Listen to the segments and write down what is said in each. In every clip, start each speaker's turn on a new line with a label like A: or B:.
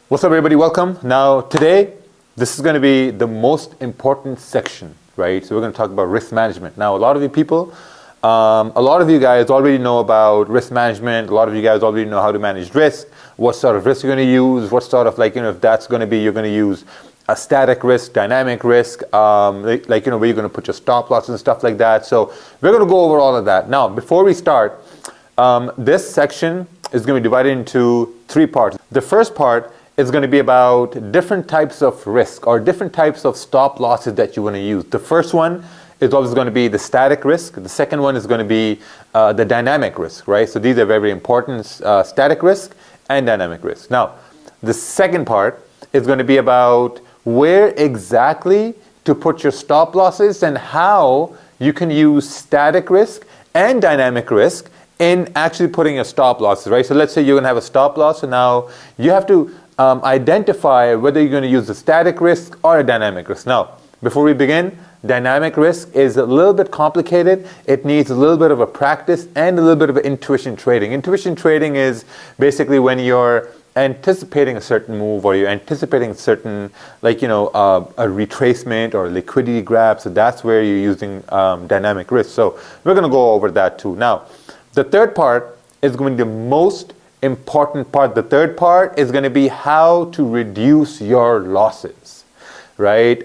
A: What's up, everybody? Welcome. Now, today, this is going to be the most important section, right? So we're going to talk about risk management. Now, a lot of you people, a lot of you guys already know about risk management. A lot of you guys already know how to manage risk, what sort of risk you're going to use, what sort of if that's going to be, you're going to use a static risk, dynamic risk, where you're going to put your stop loss and stuff like that. So we're going to go over all of that. Now, before we start, this section is going to be divided into three parts. The first part is going to be about different types of risk or different types of stop losses that you want to use. The first one is always going to be the static risk. The second one is going to be the dynamic risk, right? So these are very important, static risk and dynamic risk. Now, the second part is going to be about where exactly to put your stop losses and how you can use static risk and dynamic risk in actually putting your stop losses, right? So let's say you're going to have a stop loss, and now you have to identify whether you're going to use a static risk or a dynamic risk. Now, before we begin, dynamic risk is a little bit complicated. It needs a little bit of a practice and a little bit of intuition trading. Intuition trading is basically when you're anticipating a certain move or you're anticipating a certain, a retracement or liquidity grab. So that's where you're using dynamic risk. So we're going to go over that too. Now, the third part is going to be the most important part. The third part is going to be how to reduce your losses, right?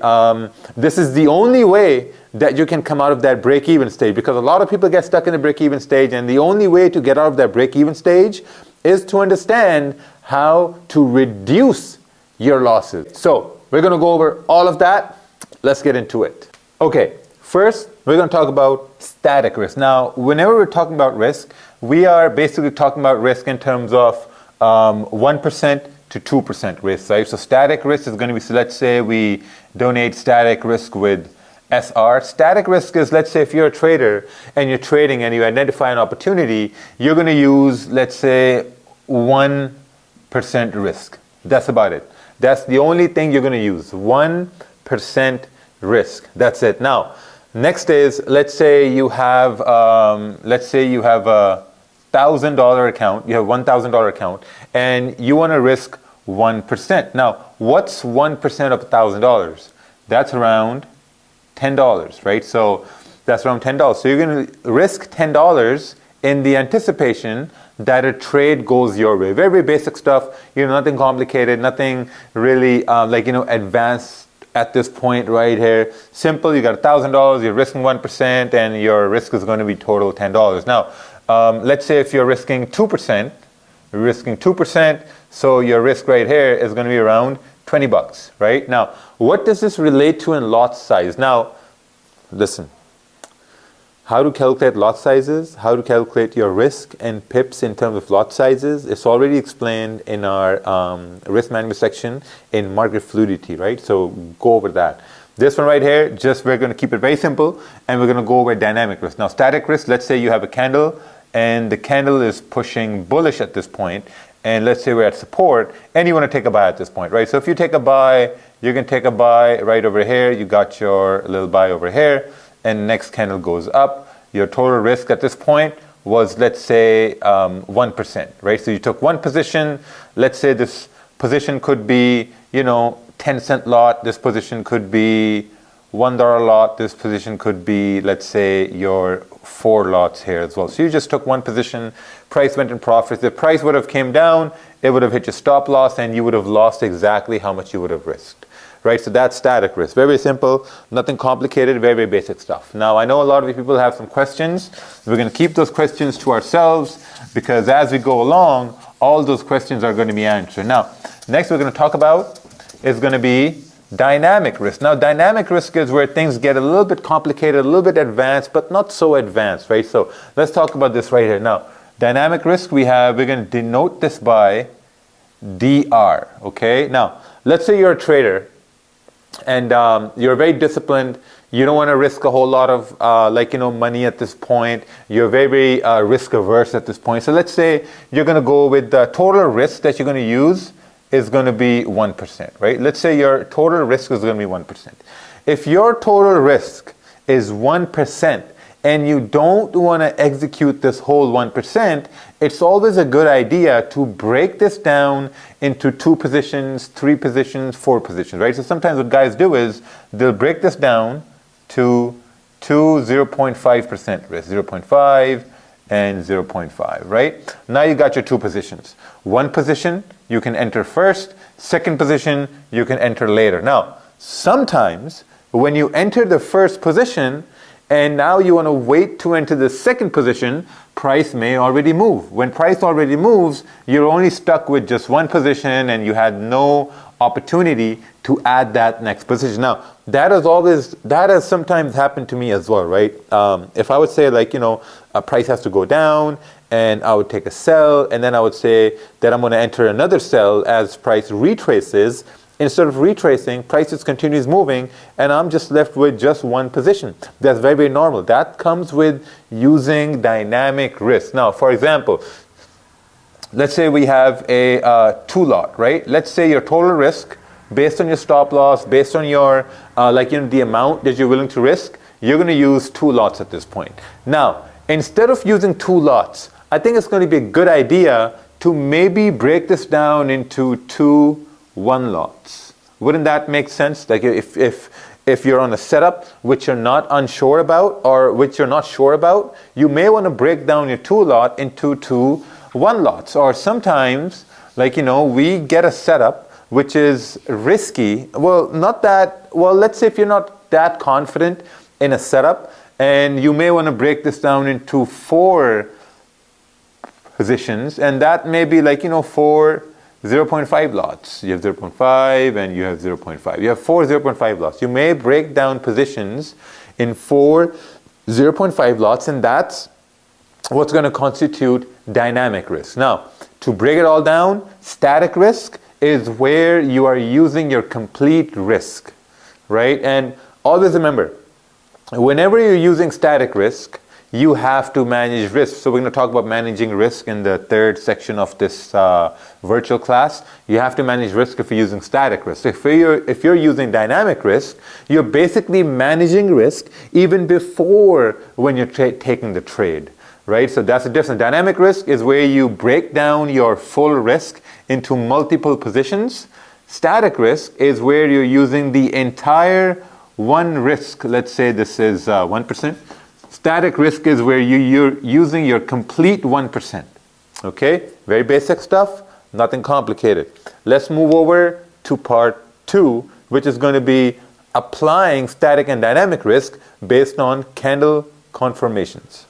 A: This is the only way that you can come out of that break-even stage, because a lot of people get stuck in the break-even stage, and the only way to get out of that break-even stage is to understand how to reduce your losses. So we're going to go over all of that. Let's get into it. Okay, first we're going to talk about static risk. Now, whenever we're talking about risk, we are basically talking about risk in terms of 1% to 2% risk, right? So static risk is going to be, so let's say we donate static risk with SR. Static risk is, let's say if you're a trader and you're trading and you identify an opportunity, you're going to use, let's say, 1% risk. That's about it. That's the only thing you're going to use, 1% risk. That's it. Now, next is, let's say you have a $1,000 account, you have $1,000 account, and you want to risk 1%. Now, what's 1% of $1,000? That's around $10, right? So that's around $10. So you're going to risk $10 in the anticipation that a trade goes your way. Very, very basic stuff. Nothing complicated, nothing really advanced at this point right here. Simple. You got $1,000. You're risking 1%, and your risk is going to be total $10. Now, let's say if you're risking 2%, so your risk right here is going to be around $20, right? Now, what does this relate to in lot size? Now, listen. How to calculate lot sizes, how to calculate your risk and pips in terms of lot sizes, it's already explained in our risk management section in market fluidity, right? So go over that. This one right here, we're going to keep it very simple, and we're going to go over dynamic risk. Now, static risk, let's say you have a candle, and the candle is pushing bullish at this point, and let's say we're at support, and you want to take a buy at this point, right? So if you take a buy, you can take a buy right over here. You got your little buy over here, and next candle goes up. Your total risk at this point was, let's say, 1%, right? So you took one position. Let's say this position could be, 10-cent lot. This position could be $1 lot. This position could be, let's say, your 4 lots here as well. So you just took one position. Price went in profits. If price would have came down, it would have hit your stop loss, and you would have lost exactly how much you would have risked. Right, so that's static risk. Very, very simple, nothing complicated, very, very basic stuff. Now, I know a lot of you people have some questions. We're going to keep those questions to ourselves, because as we go along, all those questions are going to be answered. Now, next we're going to talk about is going to be dynamic risk. Now, dynamic risk is where things get a little bit complicated, a little bit advanced, but not so advanced, right? So let's talk about this right here. Now, dynamic risk, we're going to denote this by DR, okay? Now, let's say you're a trader, and you're very disciplined. You don't want to risk a whole lot of money at this point. You're very, very risk averse at this point. So let's say you're going to go with the total risk that you're going to use is going to be 1%, right? Let's say your total risk is going to be 1%. If your total risk is 1%, and you don't want to execute this whole 1%, it's always a good idea to break this down into 2 positions, 3 positions, 4 positions, right? So sometimes what guys do is they'll break this down to 0.5% risk, 0.5 and 0.5, right? Now you got your 2 positions. 1 position you can enter first, 2nd position you can enter later. Now, sometimes when you enter the 1st position and now you want to wait to enter the 2nd position, price may already move. When price already moves, you're only stuck with just 1 position and you had no opportunity to add that next position. Now, that has sometimes happened to me as well, right? If I would say a price has to go down, and I would take a sell, and then I would say that I'm going to enter another sell as price retraces. Instead of retracing, price just continues moving, and I'm just left with just 1 position. That's very, very normal. That comes with using dynamic risk. Now, for example, let's say we have a 2 lot, right? Let's say your total risk, based on your stop loss, based on your the amount that you're willing to risk, you're going to use 2 lots at this point. Now, instead of using 2 lots, I think it's going to be a good idea to maybe break this down into 2 1 lots. Wouldn't that make sense? Like if you're on a setup which you're not unsure about or which you're not sure about, you may want to break down your 2 lot into 2 1 lots. Or sometimes, we get a setup which is risky. Let's say if you're not that confident in a setup, and you may want to break this down into 4 positions, and that may be 4 0.5 lots. You have 0.5 and you have 0.5. You have 4 0.5 lots. You may break down positions in 4 0.5 lots, and that's what's going to constitute dynamic risk. Now, to break it all down, static risk is where you are using your complete risk, right? And always remember, whenever you're using static risk, you have to manage risk. So we're going to talk about managing risk in the 3rd section of this virtual class. You have to manage risk if you're using static risk. If you're using dynamic risk, you're basically managing risk even before when you're taking the trade, right? So that's the difference. Dynamic risk is where you break down your full risk into multiple positions. Static risk is where you're using the entire 1 risk. Let's say this is 1%. Static risk is where you're using your complete 1%. Okay? Very basic stuff, nothing complicated. Let's move over to part 2, which is going to be applying static and dynamic risk based on candle conformations.